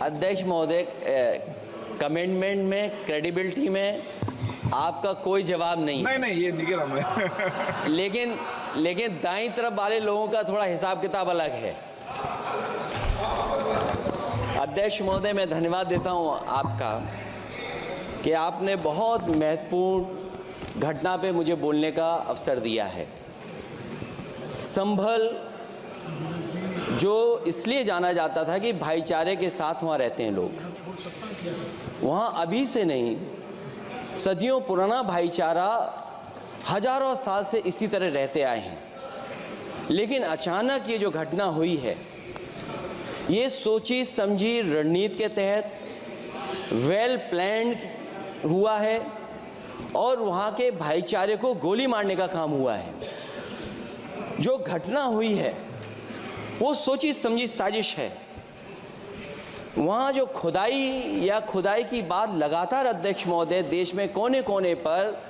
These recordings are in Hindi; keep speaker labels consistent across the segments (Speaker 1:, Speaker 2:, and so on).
Speaker 1: अध्यक्ष महोदय, कमेंटमेंट में, क्रेडिबिलिटी में आपका कोई जवाब नहीं।
Speaker 2: नहीं, ये नहीं गिरा मैं।
Speaker 1: लेकिन दाईं तरफ वाले लोगों का थोड़ा हिसाब किताब अलग है। अध्यक्ष महोदय, मैं धन्यवाद देता हूं आपका कि आपने बहुत महत्वपूर्ण घटना पे मुझे बोलने का अवसर दिया है। संभल जो इसलिए जाना जाता था कि भाईचारे के साथ वहाँ रहते हैं लोग, वहाँ अभी से नहीं, सदियों पुराना भाईचारा हजारों साल से इसी तरह रहते आए हैं। लेकिन अचानक ये जो घटना हुई है, ये सोची समझी रणनीति के तहत वेल प्लान्ड हुआ है और वहाँ के भाईचारे को गोली मारने का काम हुआ है। जो घटना हुई है वो सोची समझी साजिश है। वहाँ जो खुदाई की बात लगातार अध्यक्ष महोदय देश में कोने कोने पर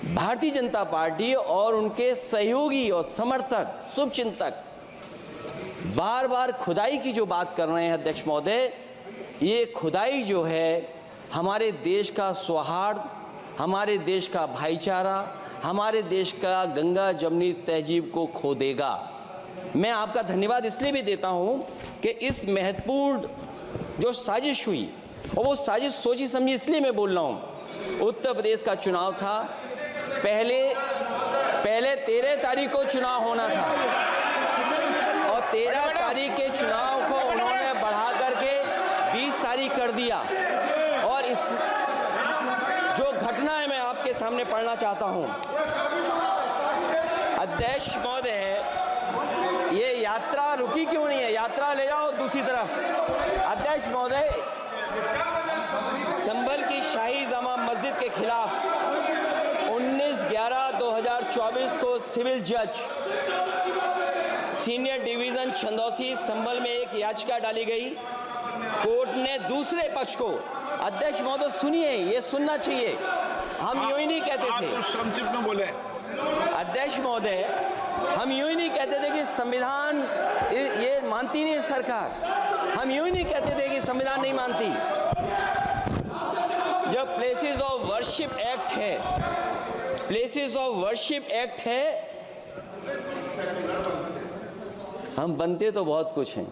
Speaker 1: भारतीय जनता पार्टी और उनके सहयोगी और समर्थक, शुभचिंतक बार बार खुदाई की जो बात कर रहे हैं अध्यक्ष महोदय, ये खुदाई जो है हमारे देश का सौहार्द, हमारे देश का भाईचारा, हमारे देश का गंगा जमनी तहजीब को खो देगा। मैं आपका धन्यवाद इसलिए भी देता हूं कि इस महत्वपूर्ण जो साजिश हुई, और वो साजिश सोची समझी इसलिए मैं बोल रहा हूं। उत्तर प्रदेश का चुनाव था, पहले 13 तारीख को चुनाव होना था और 13 तारीख के चुनाव को उन्होंने बढ़ा करके 20 तारीख कर दिया। और इस जो घटना है मैं आपके सामने पढ़ना चाहता हूं। अध्यक्ष महोदय, ये यात्रा रुकी क्यों नहीं है? यात्रा ले जाओ दूसरी तरफ। अध्यक्ष महोदय, संभल की शाही जामा मस्जिद के खिलाफ 19/11/2024 को सिविल जज सीनियर डिवीजन छंदौसी संभल में एक याचिका डाली गई। कोर्ट ने दूसरे पक्ष को, अध्यक्ष महोदय सुनिए, ये सुनना चाहिए, हम यूं ही नहीं कहते थे।
Speaker 2: आप तो संक्षिप्त में बोले।
Speaker 1: अध्यक्ष महोदय, हम यूं ही नहीं कहते थे कि संविधान ये मानती नहीं सरकार। हम यूं ही नहीं कहते थे कि संविधान नहीं मानती। जब प्लेसेस ऑफ वर्शिप एक्ट है, प्लेसेस ऑफ वर्शिप एक्ट है, हम बनते तो बहुत कुछ हैं।